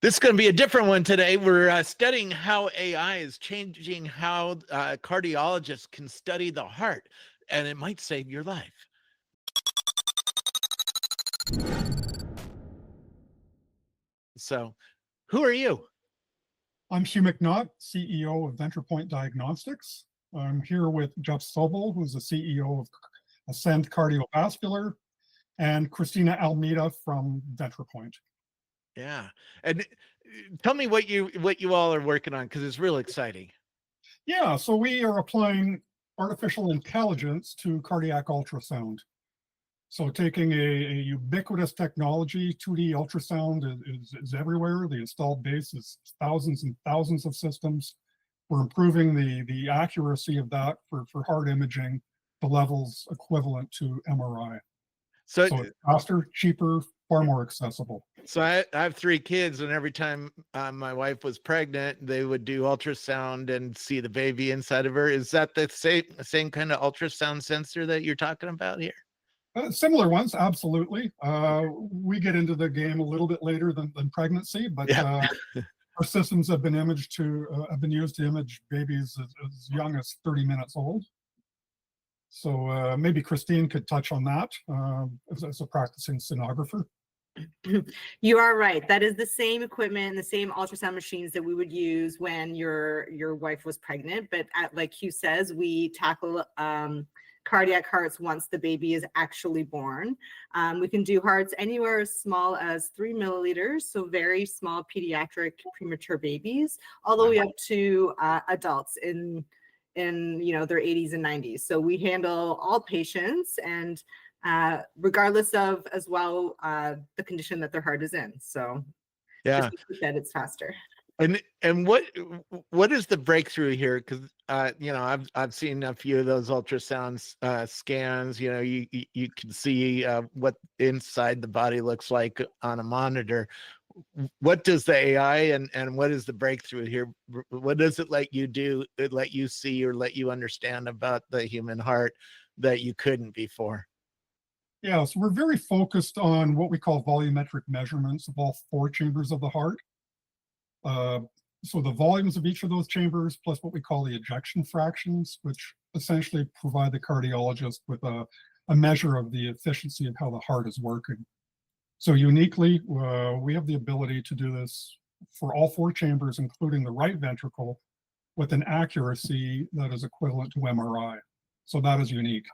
This is going to be a different one today. We're studying how AI is changing how cardiologists can study the heart, and it might save your life. So, who are you? I'm Hugh MacNaught, CEO of VenturePoint Diagnostics. I'm here with Jeff Sobel, who's the CEO of Ascend Cardiovascular, and Christina Almeida from VenturePoint. Yeah, and tell me what you all are working on, because it's real exciting. Yeah, so we are applying artificial intelligence to cardiac ultrasound. So taking a ubiquitous technology, 2D ultrasound is everywhere. The installed base is thousands and thousands of systems. We're improving the accuracy of that for heart imaging to levels equivalent to MRI. So it's faster, cheaper, far more accessible. So I have 3 kids, and every time my wife was pregnant, they would do ultrasound and see the baby inside of her. Is that the same kind of ultrasound sensor that you're talking about here? Similar ones, absolutely. We get into the game a little bit later than pregnancy, but yeah. Our systems have been used to image babies as young as 30 minutes old. So maybe Christine could touch on that as a practicing sonographer. You are right. That is the same equipment, the same ultrasound machines that we would use when your wife was pregnant. But like Hugh says, we tackle cardiac hearts once the baby is actually born. We can do hearts anywhere as small as 3 milliliters, so very small pediatric premature babies, all the way up to adults in their 80s and 90s. So we handle all patients, and regardless of as well the condition that their heart is in. So yeah, that it's faster. And what is the breakthrough here? Because I've seen a few of those ultrasound scans. You can see what inside the body looks like on a monitor. What does the AI and what is the breakthrough here? What does it let you do? It let you see or let you understand about the human heart that you couldn't before? Yeah, so we're very focused on what we call volumetric measurements of all 4 chambers of the heart. So the volumes of each of those chambers, plus what we call the ejection fractions, which essentially provide the cardiologist with a measure of the efficiency of how the heart is working. So uniquely, we have the ability to do this for all 4 chambers, including the right ventricle, with an accuracy that is equivalent to MRI. So that is unique.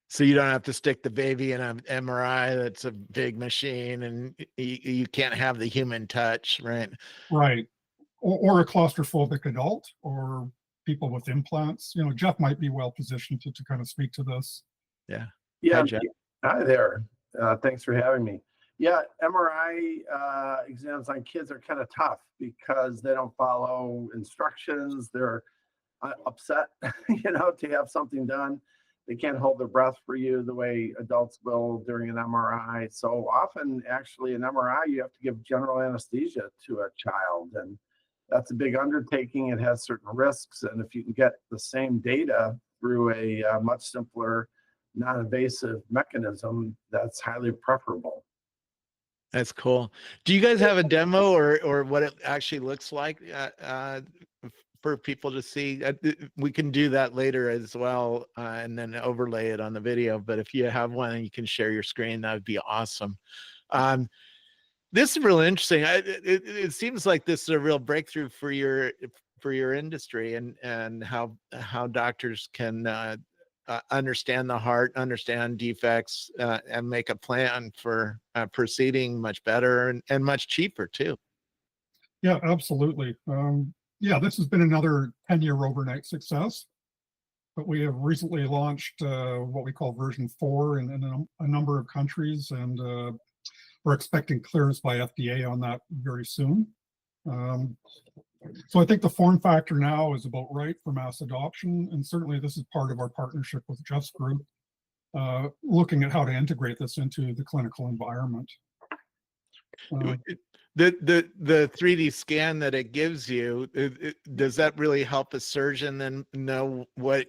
So you don't have to stick the baby in an MRI that's a big machine, and you can't have the human touch, right? Right. Or a claustrophobic adult, or people with implants. Jeff might be well positioned to kind of speak to this. Yeah. Yeah. Hi, Jeff. Hi there. Thanks for having me. Yeah, MRI exams on kids are kind of tough because they don't follow instructions. They're upset, to have something done. They can't hold their breath for you the way adults will during an MRI. So often, actually, an MRI, you have to give general anesthesia to a child. And that's a big undertaking. It has certain risks. And if you can get the same data through a much simpler, non-invasive mechanism, that's highly preferable. That's cool. Do you guys have a demo or what it actually looks like for people to see? We can do that later as well, and then overlay it on the video. But if you have one and you can share your screen, that would be awesome. This is really interesting. It seems like this is a real breakthrough for your industry and how doctors can understand the heart, understand defects, and make a plan for proceeding much better and much cheaper too. Yeah, absolutely. Yeah, this has been another 10-year overnight success, but we have recently launched what we call version 4 in a number of countries, and we're expecting clearance by FDA on that very soon. So I think the form factor now is about right for mass adoption, and certainly this is part of our partnership with Jeff's group, looking at how to integrate this into the clinical environment. The 3D scan that it gives you, does that really help a surgeon then know what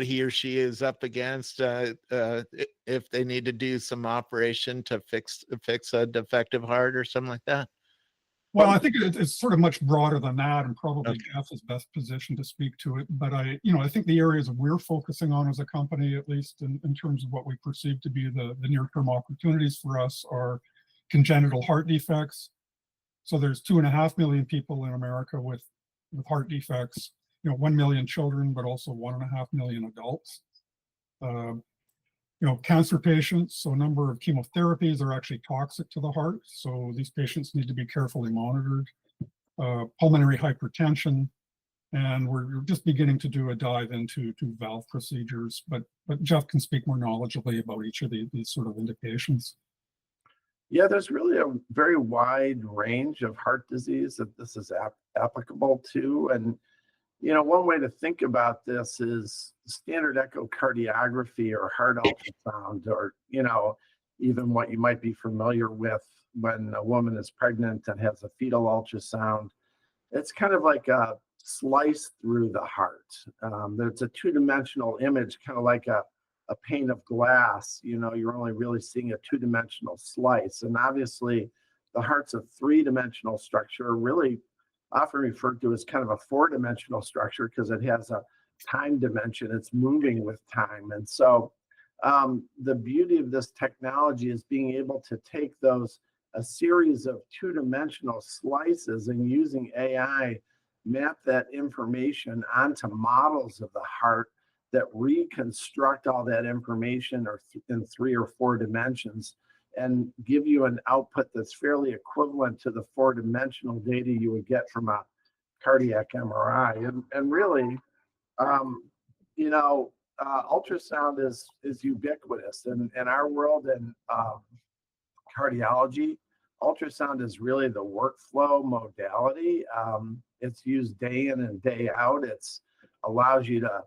he or she is up against if they need to do some operation to fix a defective heart or something like that? Well, I think it's sort of much broader than that, and probably Okay. Jeff is best positioned to speak to it. But I think the areas we're focusing on as a company, at least in terms of what we perceive to be the near-term opportunities for us, are congenital heart defects. So there's 2.5 million people in America with heart defects. 1 million children, but also 1.5 million adults. Cancer patients, so a number of chemotherapies are actually toxic to the heart. So these patients need to be carefully monitored. Pulmonary hypertension, and we're just beginning to do a dive into valve procedures, but Jeff can speak more knowledgeably about each of these sort of indications. Yeah, there's really a very wide range of heart disease that this is applicable to. And one way to think about this is standard echocardiography or heart ultrasound, or, even what you might be familiar with when a woman is pregnant and has a fetal ultrasound. It's kind of like a slice through the heart. There's a two-dimensional image, kind of like a pane of glass. You're only really seeing a two-dimensional slice. And obviously, the heart's a three-dimensional structure, really often referred to as kind of a four-dimensional structure because it has a time dimension. It's moving with time. And so the beauty of this technology is being able to take a series of two-dimensional slices and using AI, map that information onto models of the heart that reconstruct all that information in 3 or 4 dimensions and give you an output that's fairly equivalent to the 4-dimensional data you would get from a cardiac MRI. And really, ultrasound is ubiquitous. And in our world in cardiology, ultrasound is really the workflow modality. It's used day in and day out. It's allows you to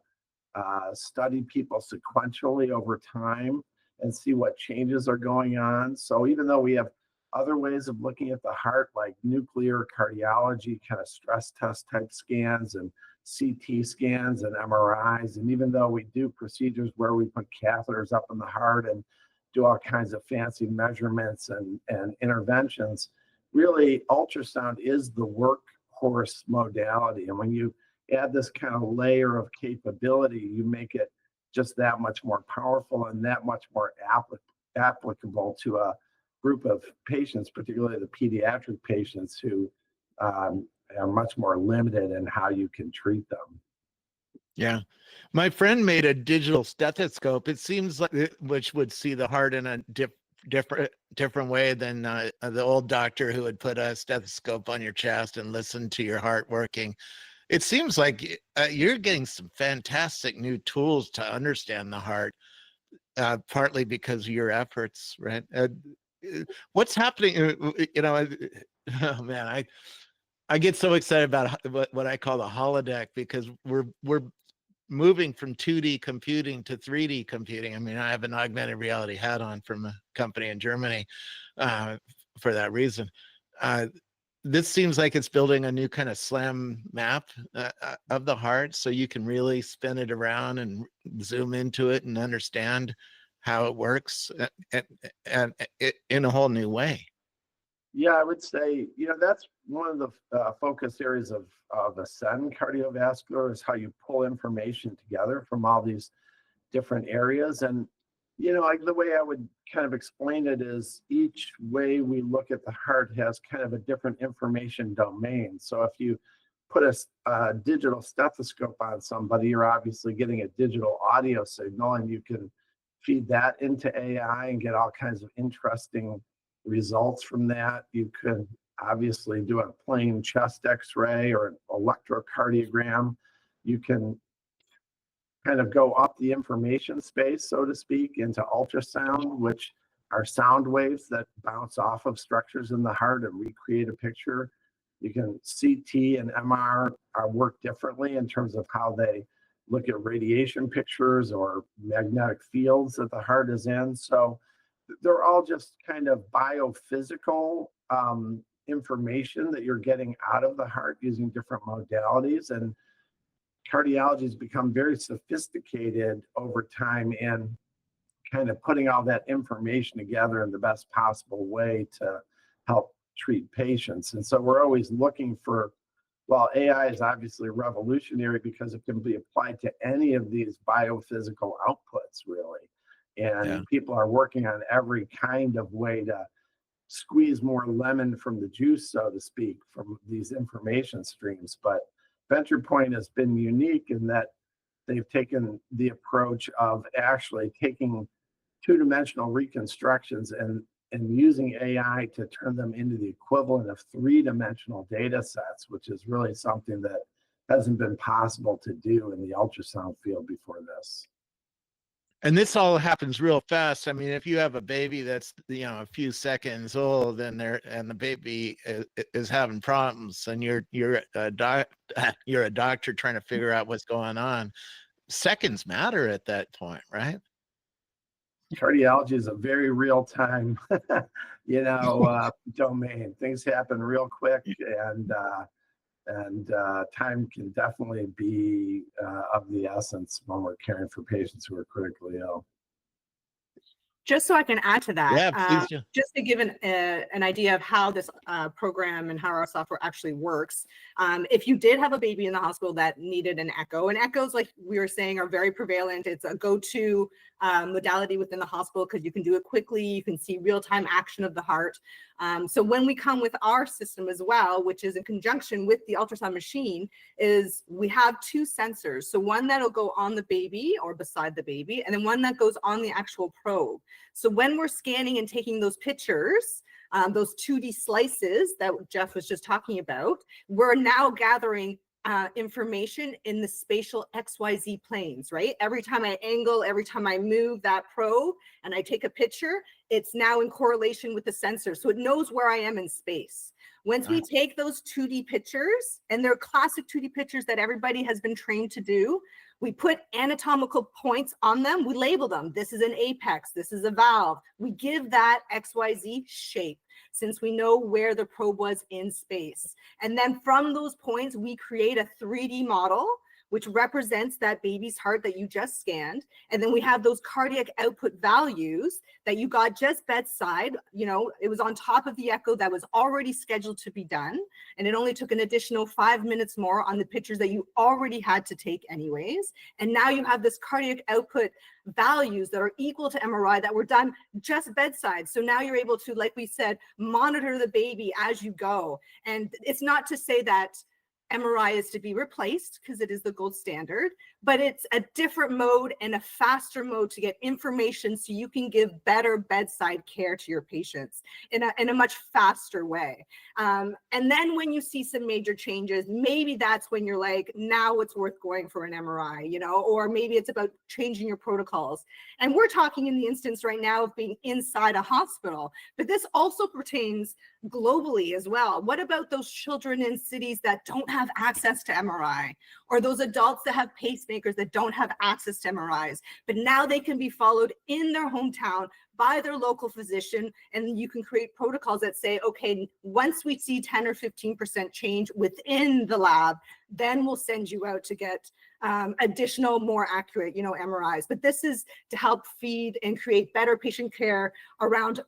study people sequentially over time and see what changes are going on. So even though we have other ways of looking at the heart, like nuclear cardiology, kind of stress test type scans and CT scans and MRIs, and even though we do procedures where we put catheters up in the heart and do all kinds of fancy measurements and interventions, really ultrasound is the workhorse modality. And when you add this kind of layer of capability, you make it just that much more powerful and that much more applicable to a group of patients, particularly the pediatric patients who are much more limited in how you can treat them. Yeah. My friend made a digital stethoscope. It seems like which would see the heart in a different way than the old doctor who would put a stethoscope on your chest and listen to your heart working. It seems like you're getting some fantastic new tools to understand the heart, partly because of your efforts, right? What's happening? Oh man, I get so excited about what I call the holodeck, because we're moving from 2D computing to 3D computing. I mean, I have an augmented reality hat on from a company in Germany for that reason. This seems like it's building a new kind of SLAM map of the heart, so you can really spin it around and zoom into it and understand how it works and in a whole new way. Yeah, I would say, that's one of the focus areas of Ascend Cardiovascular, is how you pull information together from all these different areas. And, the way I would kind of explain it is each way we look at the heart has kind of a different information domain. So if you put a digital stethoscope on somebody, you're obviously getting a digital audio signal, and you can feed that into AI and get all kinds of interesting results from that. You could obviously do a plain chest x-ray or an electrocardiogram. You can kind of go up the information space, so to speak, into ultrasound, which are sound waves that bounce off of structures in the heart and recreate a picture. You can CT and MR work differently in terms of how they look at radiation pictures or magnetic fields that the heart is in. So they're all just kind of biophysical information that you're getting out of the heart using different modalities. And cardiology has become very sophisticated over time in kind of putting all that information together in the best possible way to help treat patients. And so we're always looking for, well, AI is obviously revolutionary because it can be applied to any of these biophysical outputs, really. And Yeah. people are working on every kind of way to squeeze more lemon from the juice, so to speak, from these information streams. But VenturePoint has been unique in that they've taken the approach of actually taking two-dimensional reconstructions and using AI to turn them into the equivalent of three-dimensional data sets, which is really something that hasn't been possible to do in the ultrasound field before this. And this all happens real fast. I mean, if you have a baby that's, you know, a few seconds old and the baby is having problems, and you're a doctor trying to figure out what's going on, seconds matter at that point, right? Cardiology is a very real time, domain. Things happen real quick, and time can definitely be of the essence when we're caring for patients who are critically ill. Just so I can add to that, Yeah, please do. just to give an idea of how this program and how our software actually works. If you did have a baby in the hospital that needed an echo, and echoes, like we were saying, are very prevalent. It's a go-to modality within the hospital because you can do it quickly. You can see real-time action of the heart. So when we come with our system as well, which is in conjunction with the ultrasound machine, is we have two sensors. So one that'll go on the baby or beside the baby, and then one that goes on the actual probe. So when we're scanning and taking those pictures, those 2D slices that Jeff was just talking about, we're now gathering information in the spatial XYZ planes, right? Every time I angle, every time I move that probe and I take a picture, it's now in correlation with the sensor. So it knows where I am in space. Once we take those 2D pictures, and they're classic 2D pictures that everybody has been trained to do, we put anatomical points on them. We label them. This is an apex. This is a valve. We give that XYZ shape since we know where the probe was in space. And then from those points, we create a 3D model, which represents that baby's heart that you just scanned. And then we have those cardiac output values that you got just bedside. You know, it was on top of the echo that was already scheduled to be done. And it only took an additional 5 minutes more on the pictures that you already had to take anyways. And now you have this cardiac output values that are equal to MRI that were done just bedside. So now you're able to, like we said, monitor the baby as you go. And it's not to say that MRI is to be replaced, because it is the gold standard, but it's a different mode and a faster mode to get information so you can give better bedside care to your patients in a much faster way. And then when you see some major changes, maybe that's when you're like, now it's worth going for an MRI, you know, or maybe it's about changing your protocols. And we're talking in the instance right now of being inside a hospital, but this also pertains globally as well. What about those children in cities that don't have access to MRI, or those adults that have pacemakers that don't have access to MRIs, but now they can be followed in their hometown by their local physician, and you can create protocols that say, okay, once we see 10 or 15% change within the lab, then we'll send you out to get additional, more accurate, you know, MRIs. But this is to help feed and create better patient care around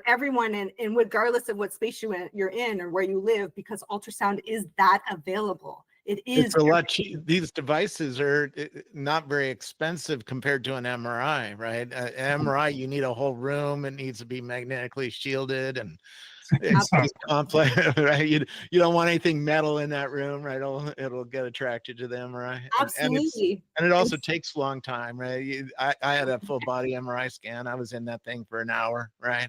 everyone, and regardless of what space you're in or where you live, because ultrasound is that available. It is. It's a lot cheap. These devices are not very expensive compared to an MRI, right? An MRI, you need a whole room. It needs to be magnetically shielded, and it's pretty complex, right? You don't want anything metal in that room, right? It'll get attracted to the MRI. Absolutely. And it also takes a long time, right? I had a full body MRI scan. I was in that thing for an hour, right?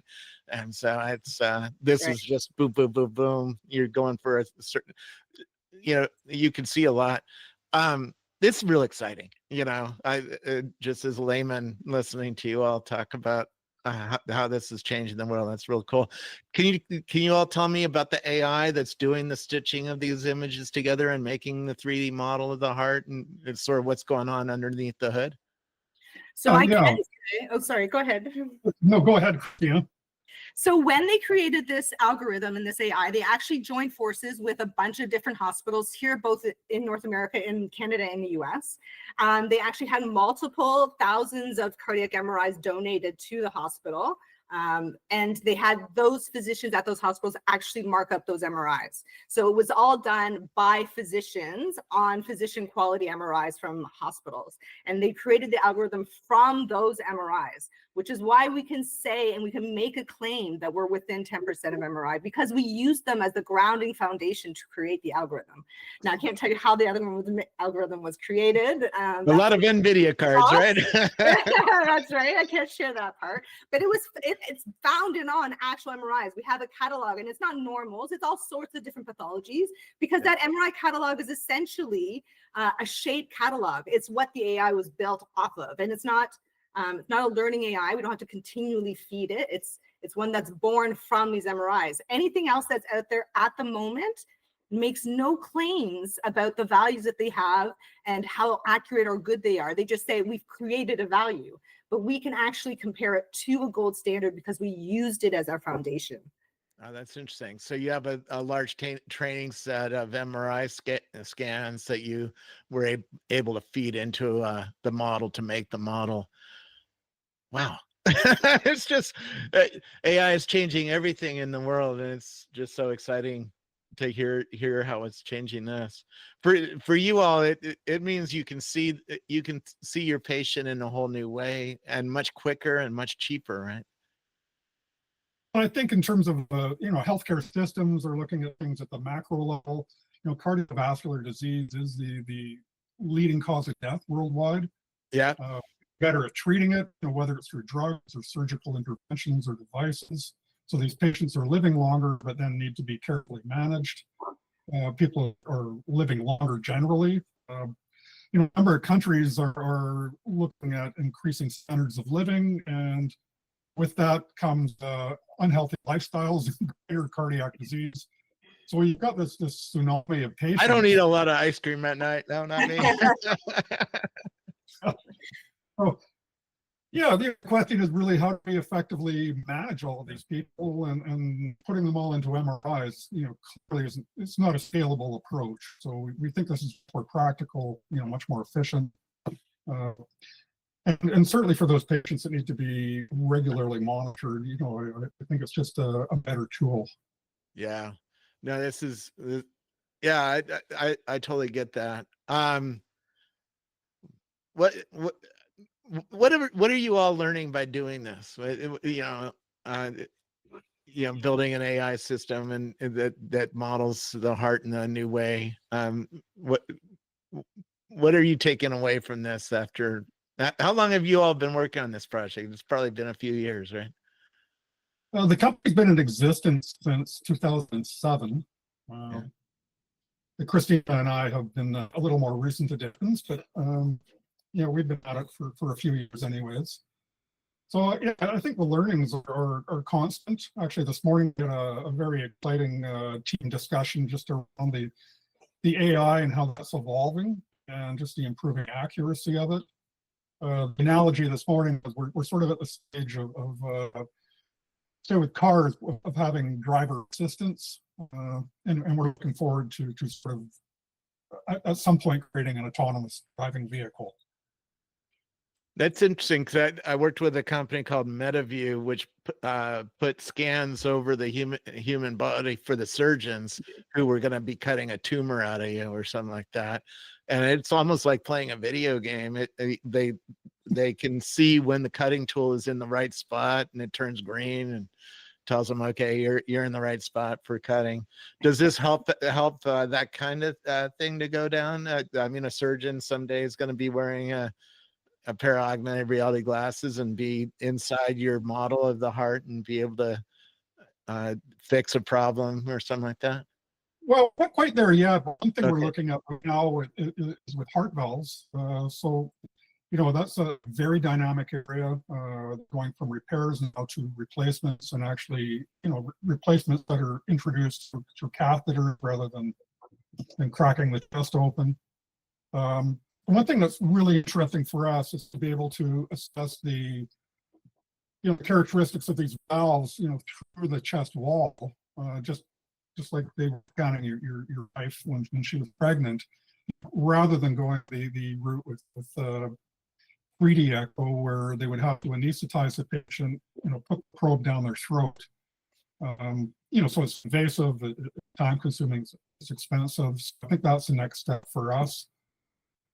And so it's this is just boom, boom, boom, boom. You're going for a certain, you know, you can see a lot. It's real exciting, you know. I just as a layman listening to you all talk about how this is changing the world. That's real cool. Can you all tell me about the AI that's doing the stitching of these images together and making the 3D model of the heart, and it's sort of what's going on underneath the hood? So I can say, oh, sorry, go ahead. No, go ahead, Christina. So when they created this algorithm and this AI, they actually joined forces with a bunch of different hospitals here, both in North America, in Canada, and the US. They actually had multiple thousands of cardiac MRIs donated to the hospital. And they had those physicians at those hospitals actually mark up those MRIs. So it was all done by physicians on physician quality MRIs from hospitals. And they created the algorithm from those MRIs, which is why we can say and we can make a claim that we're within 10% of MRI, because we used them as the grounding foundation to create the algorithm. Now, I can't tell you how the algorithm was created. A lot of NVIDIA cards, right? That's right. I can't share that part. But it's founded on actual MRIs. We have a catalog, and it's not normals. It's all sorts of different pathologies, because that MRI catalog is essentially a shape catalog. It's what the AI was built off of, and it's not a learning AI. We don't have to continually feed it. It's one that's born from these MRIs. Anything else that's out there at the moment makes no claims about the values that they have and how accurate or good they are. They just say we've created a value, but we can actually compare it to a gold standard because we used it as our foundation. Oh, that's interesting. So you have a large training set of MRI scans that you were able to feed into the model to make the model. Wow. It's just AI is changing everything in the world, and it's just so exciting to hear how it's changing this. For you all, it means you can see your patient in a whole new way and much quicker and much cheaper, right? I think in terms of healthcare systems are looking at things at the macro level. Cardiovascular disease is the leading cause of death worldwide. Yeah. Better at treating it, whether it's through drugs or surgical interventions or devices. So these patients are living longer, but then need to be carefully managed. People are living longer generally. A number of countries are looking at increasing standards of living, and with that comes unhealthy lifestyles and greater cardiac disease. So you've got this tsunami of patients. I don't eat a lot of ice cream at night. No, not me. Oh, yeah, the question is really how do we effectively manage all of these people, and putting them all into MRIs, clearly it's not a scalable approach. So we think this is more practical, much more efficient. And certainly for those patients that need to be regularly monitored, I think it's just a better tool. Yeah, no, this is, yeah, I totally get that. What are you all learning by doing this? Building an AI system and that models the heart in a new way. What are you taking away from this after? How long have you all been working on this project? It's probably been a few years, right? The company's been in existence since 2007. Christina and I have been a little more recent additions, but we've been at it for a few years anyways. So yeah, I think the learnings are constant. Actually, this morning we had a very exciting team discussion just around the AI and how that's evolving and just the improving accuracy of it. The analogy this morning was we're sort of at the stage of say with cars, of having driver assistance, and we're looking forward to sort of at some point creating an autonomous driving vehicle. That's interesting, because I worked with a company called MetaView, which put scans over the human body for the surgeons who were going to be cutting a tumor out of you or something like that. And it's almost like playing a video game. They can see when the cutting tool is in the right spot, and it turns green and tells them, okay, you're in the right spot for cutting. Does this help that kind of thing to go down? I mean, a surgeon someday is going to be wearing a pair of augmented reality glasses and be inside your model of the heart and be able to fix a problem or something like that? Well, not quite there yet, but one thing we're looking at right now is with heart valves. So, that's a very dynamic area, going from repairs now to replacements, and actually, replacements that are introduced through catheters rather than cracking the chest open. One thing that's really interesting for us is to be able to assess the characteristics of these valves, through the chest wall, just like they were scanning your wife when she was pregnant, rather than going the route with 3D echo, where they would have to anesthetize the patient, put the probe down their throat. So it's invasive, time consuming, it's expensive. So I think that's the next step for us.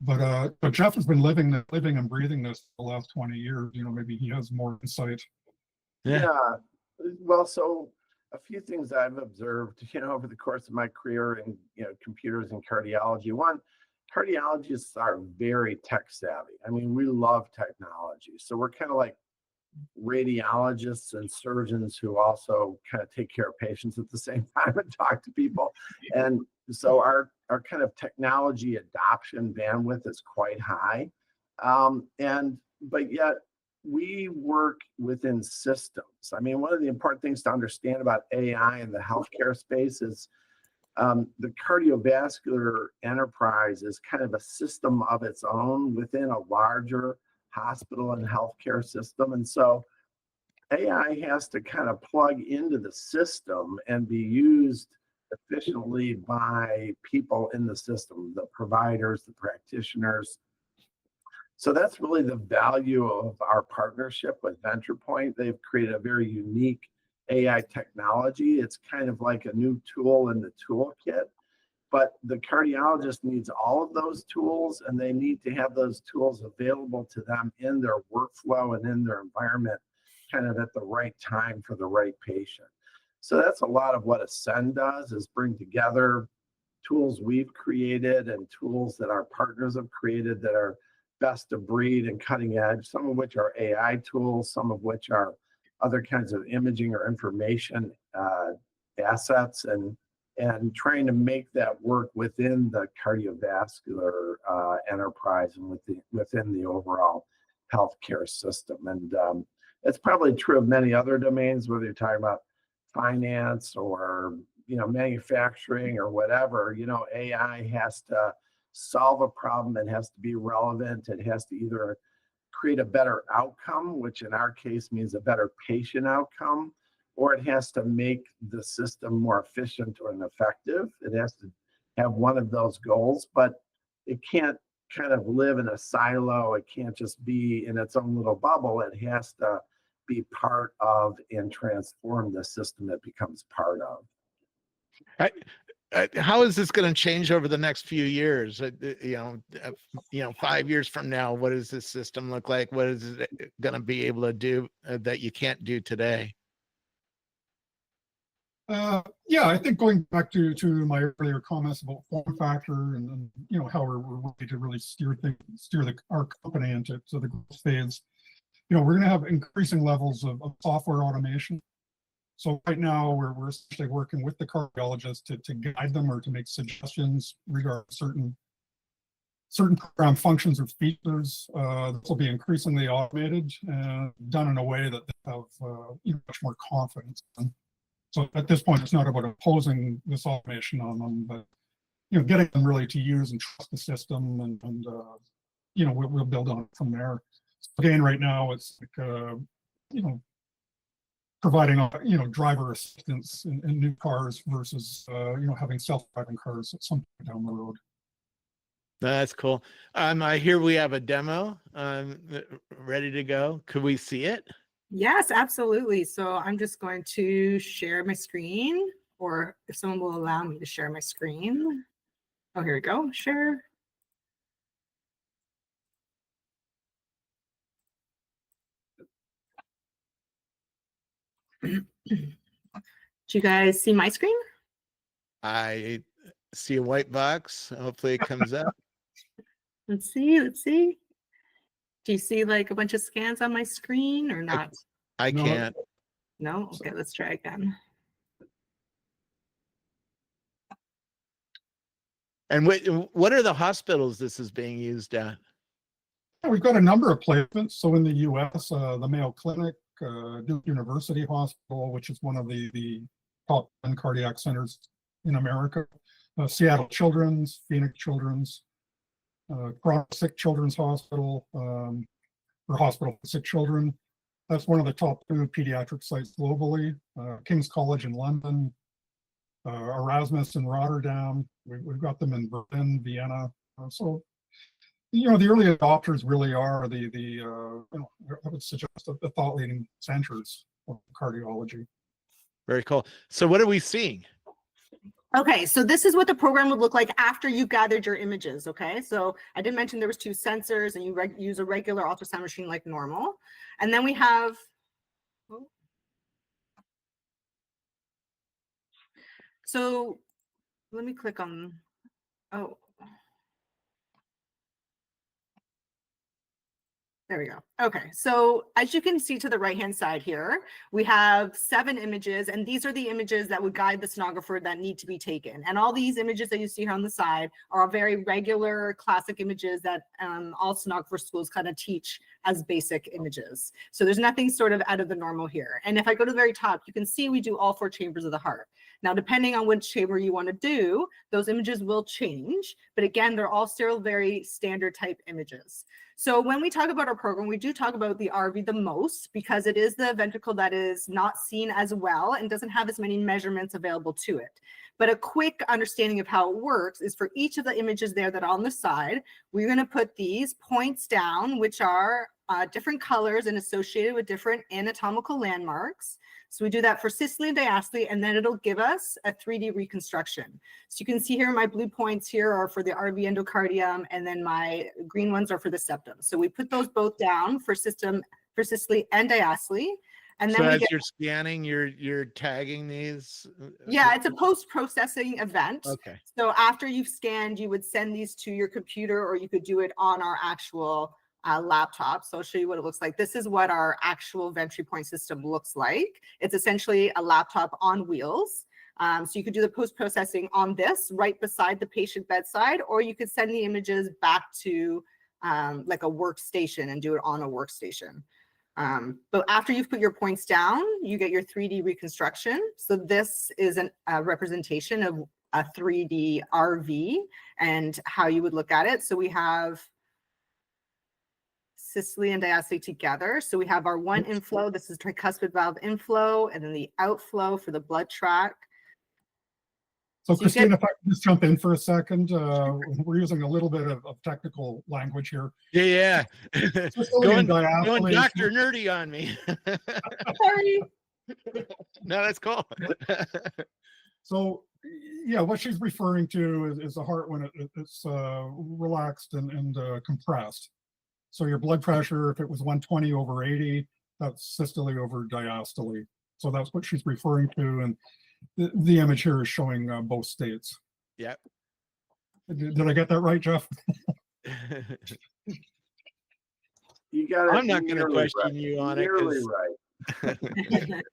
But Jeff has been living and breathing this for the last 20 years. Maybe he has more insight. Yeah. Well, so a few things I've observed, over the course of my career in, computers and cardiology. One, cardiologists are very tech savvy. I mean, we love technology. So we're kind of like radiologists and surgeons who also kind of take care of patients at the same time and talk to people. And so our kind of technology adoption bandwidth is quite high. But yet we work within systems. I mean, one of the important things to understand about AI in the healthcare space is the cardiovascular enterprise is kind of a system of its own within a larger hospital and healthcare system. And so AI has to kind of plug into the system and be used efficiently by people in the system, the providers, the practitioners. So that's really the value of our partnership with VenturePoint. They've created a very unique AI technology. It's kind of like a new tool in the toolkit, but the cardiologist needs all of those tools, and they need to have those tools available to them in their workflow and in their environment kind of at the right time for the right patient. So that's a lot of what Ascend does, is bring together tools we've created and tools that our partners have created that are best of breed and cutting edge, some of which are AI tools, some of which are other kinds of imaging or information assets, and trying to make that work within the cardiovascular enterprise and within the overall healthcare system. And it's probably true of many other domains, whether you're talking about finance or manufacturing or whatever. AI has to solve a problem. It has to be relevant. It has to either create a better outcome, which in our case means a better patient outcome, or it has to make the system more efficient or effective. It has to have one of those goals, but it can't kind of live in a silo. It can't just be in its own little bubble. It has to be part of and transform the system it becomes part of. How is this going to change over the next few years? 5 years from now, what does this system look like? What is it going to be able to do that you can't do today? I think going back to my earlier comments about form factor and how we're ready to really steer our company into the growth phase. We're going to have increasing levels of software automation. So right now we're essentially working with the cardiologist to guide them or to make suggestions regarding certain program functions or features. This will be increasingly automated and done in a way that they have much more confidence in. So at this point, it's not about imposing this automation on them, but getting them really to use and trust the system, and we'll build on it from there. So again, right now it's like providing driver assistance in new cars versus having self-driving cars at some point down the road. That's cool. I hear we have a demo ready to go. Could we see it? Yes, absolutely. So I'm just going to share my screen, or if someone will allow me to share my screen. Oh, here we go. Share. Do you guys see my screen? I see a white box. Hopefully it comes up. Let's see. Do you see like a bunch of scans on my screen or not? I can't. No? Okay, let's try again. And what are the hospitals this is being used at? We've got a number of placements. So in the US, the Mayo Clinic, Duke University Hospital, which is one of the top 10 cardiac centers in America, Seattle Children's, Phoenix Children's, Chronic Sick Children's Hospital, or Hospital for Sick Children. That's one of the top 2 pediatric sites globally. King's College in London, Erasmus in Rotterdam. We've got them in Berlin, Vienna. So, the early adopters really are I would suggest the thought leading centers of cardiology. Very cool. So what are we seeing? Okay, so this is what the program would look like after you gathered your images, okay? So I did mention there was 2 sensors and you use a regular ultrasound machine like normal. And then we have, so let me click on, there we go. Okay, so as you can see to the right-hand side here, we have 7 images, and these are the images that would guide the sonographer that need to be taken. And all these images that you see here on the side are very regular, classic images that all sonographer schools kind of teach as basic images. So there's nothing sort of out of the normal here. And if I go to the very top, you can see we do all 4 chambers of the heart. Now, depending on which chamber you want to do, those images will change. But again, they're all still very standard type images. So when we talk about our program, we do talk about the RV the most because it is the ventricle that is not seen as well and doesn't have as many measurements available to it. But a quick understanding of how it works is for each of the images there that are on the side, we're going to put these points down, which are different colors and associated with different anatomical landmarks. So we do that for systole and diastole, and then it'll give us a 3D reconstruction. So you can see here, my blue points here are for the RV endocardium, and then my green ones are for the septum. So we put those both down for systole and diastole. And then so as you're scanning, you're tagging these? Yeah, it's a post-processing event. Okay. So after you've scanned, you would send these to your computer, or you could do it on our actual laptop. So I'll show you what it looks like. This is what our actual VenturePoint system looks like. It's essentially a laptop on wheels. So you could do the post-processing on this right beside the patient bedside, or you could send the images back to like a workstation and do it on a workstation. But after you've put your points down, you get your 3D reconstruction. So this is a representation of a 3D RV and how you would look at it. So we have systole and diastole together. So we have our one inflow, this is tricuspid valve inflow, and then the outflow for the blood track. So Christina, if I could just jump in for a second, we're using a little bit of technical language here. Yeah. Going Dr. Nerdy on me. Sorry. No, that's cool. So yeah, what she's referring to is the heart when it's relaxed and compressed. So your blood pressure, if it was 120 over 80, that's systole over diastole. So that's what she's referring to. And the image here is showing both states. Yep. Did I get that right, Jeff? You got it. I'm not going to question you on it. Nearly right.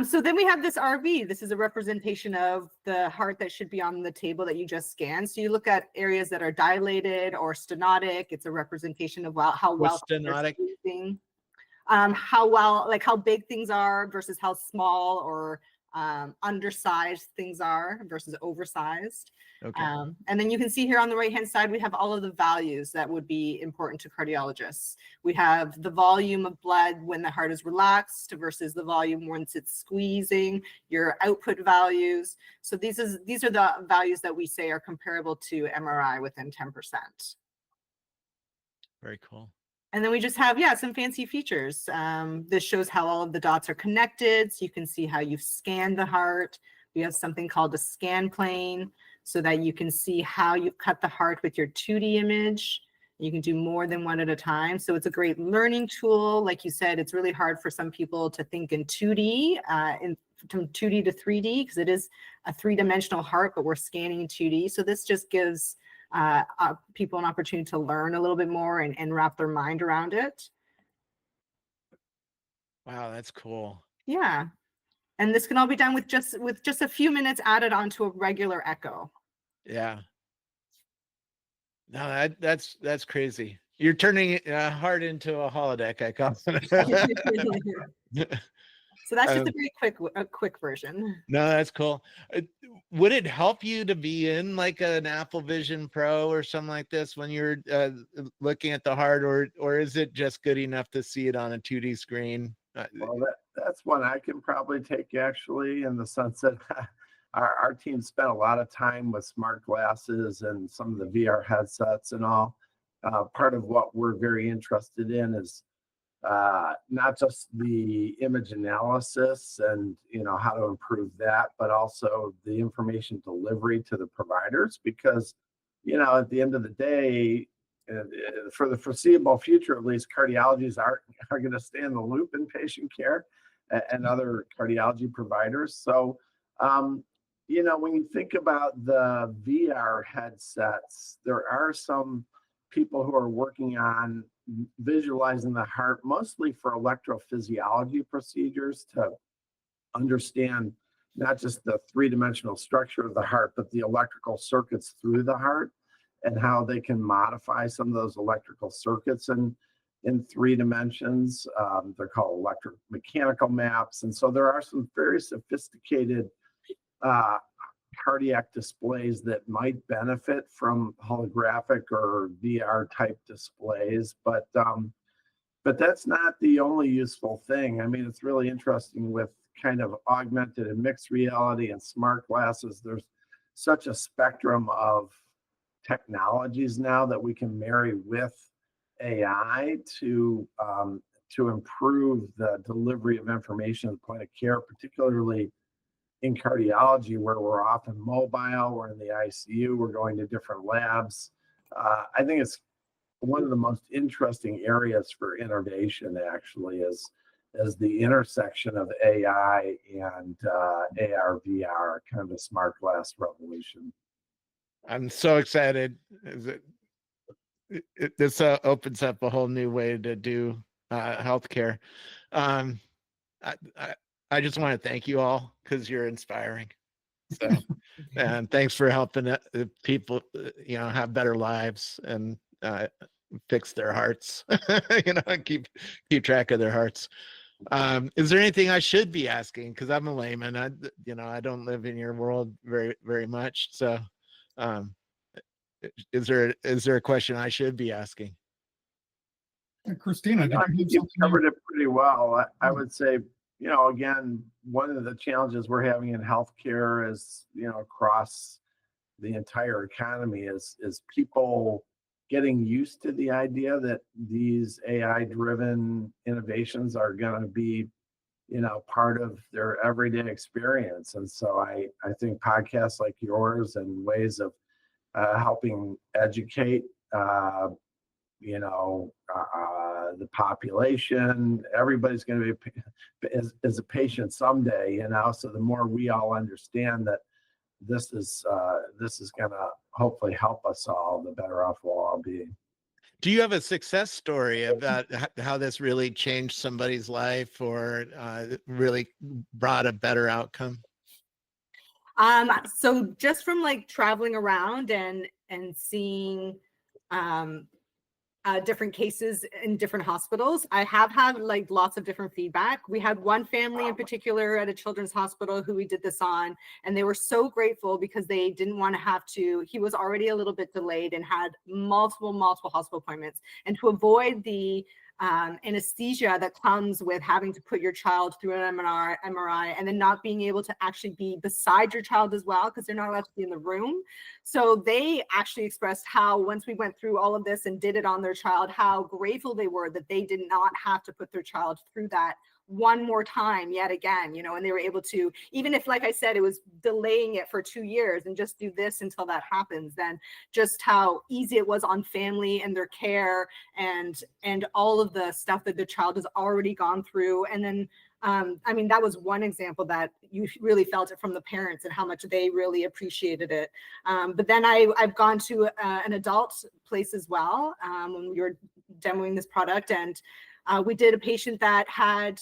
So then we have this RV. This is a representation of the heart that should be on the table that you just scanned. So you look at areas that are dilated or stenotic. It's a representation of how well stenotic. How well, like how big things are versus how small or undersized things are versus oversized. Okay. And then you can see here on the right-hand side, we have all of the values that would be important to cardiologists. We have the volume of blood when the heart is relaxed versus the volume once it's squeezing, your output values. So these are the values that we say are comparable to MRI within 10%. Very cool. And then we just have, some fancy features. This shows how all of the dots are connected. So you can see how you've scanned the heart. We have something called a scan plane so that you can see how you've cut the heart with your 2D image. You can do more than one at a time. So it's a great learning tool. Like you said, it's really hard for some people to think in 2D, from 2D to 3D, because it is a 3-dimensional heart, but we're scanning in 2D. So this just gives people an opportunity to learn a little bit more and wrap their mind around it. Wow, that's cool. Yeah. And this can all be done with just a few minutes added onto a regular echo. Yeah. No, that's crazy. You're turning heart into a holodeck icon. So that's just a very quick version. No, that's cool. Would it help you to be in like an Apple Vision Pro or something like this when you're looking at the heart, or is it just good enough to see it on a 2D screen? Well, that's one I can probably take, actually, in the sense that our team spent a lot of time with smart glasses and some of the VR headsets and all. Part of what we're very interested in is not just the image analysis and how to improve that, but also the information delivery to the providers, because at the end of the day, for the foreseeable future at least, cardiologists are going to stay in the loop in patient care and other cardiology providers. So when you think about the VR headsets, there are some people who are working on visualizing the heart, mostly for electrophysiology procedures, to understand not just the three-dimensional structure of the heart, but the electrical circuits through the heart and how they can modify some of those electrical circuits in 3 dimensions. They're called electromechanical maps. And so there are some very sophisticated cardiac displays that might benefit from holographic or VR type displays, but that's not the only useful thing. I mean, it's really interesting with kind of augmented and mixed reality and smart glasses. There's such a spectrum of technologies now that we can marry with AI to improve the delivery of information at the point of care, particularly in cardiology, where we're often mobile, we're in the ICU, we're going to different labs. I think it's one of the most interesting areas for innovation, actually, is the intersection of AI and AR, VR, kind of a smart glass revolution. I'm so excited. This opens up a whole new way to do healthcare. I just want to thank you all because you're inspiring. So, and thanks for helping people, have better lives and fix their hearts. And keep track of their hearts. Is there anything I should be asking? Because I'm a layman. I don't live in your world very, very much. So, is there a question I should be asking? Christina, I think you've covered it pretty well. I would say, again, one of the challenges we're having in healthcare is, across the entire economy is people getting used to the idea that these AI-driven innovations are going to be, part of their everyday experience. And so I think podcasts like yours and ways of helping educate, the population, everybody's going to be as a patient someday, so the more we all understand that this is going to hopefully help us all, the better off we'll all be. Do you have a success story about how this really changed somebody's life or really brought a better outcome? So just from traveling around and seeing different cases in different hospitals, I have had lots of different feedback. We had one family in particular at a children's hospital who we did this on, and they were so grateful because they didn't want to have to, he was already a little bit delayed and had multiple hospital appointments, and to avoid the anesthesia that comes with having to put your child through an MRI and then not being able to actually be beside your child as well, because they're not allowed to be in the room. So they actually expressed how, once we went through all of this and did it on their child, how grateful they were that they did not have to put their child through that one more time yet again, and they were able to, even if, like I said, it was delaying it for 2 years, and just do this until that happens, then just how easy it was on family and their care and all of the stuff that the child has already gone through. And then that was one example that you really felt it from the parents and how much they really appreciated it. But then I've gone to an adult place as well when we were demoing this product, and we did a patient that had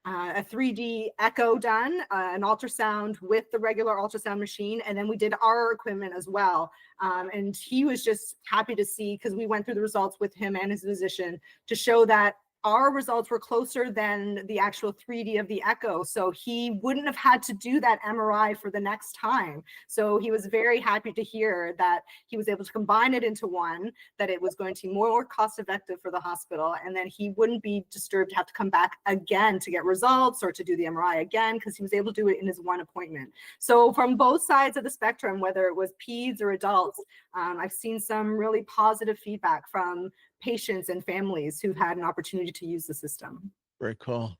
a 3D echo done, an ultrasound with the regular ultrasound machine, and then we did our equipment as well. And he was just happy to see, because we went through the results with him and his physician, to show that our results were closer than the actual 3D of the echo. So he wouldn't have had to do that MRI for the next time. So he was very happy to hear that he was able to combine it into one, that it was going to be more cost effective for the hospital, and then he wouldn't be disturbed to have to come back again to get results or to do the MRI again, because he was able to do it in his one appointment. So from both sides of the spectrum, whether it was peds or adults, I've seen some really positive feedback from patients and families who've had an opportunity to use the system. Very cool.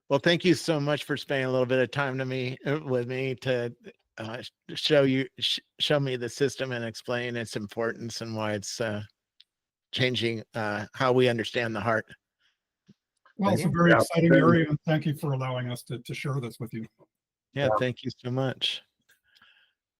Well, thank you so much for spending a little bit of time with me to show me the system and explain its importance and why it's changing how we understand the heart. Well, it's a very exciting area, and thank you for allowing us to share this with you. Yeah, thank you so much.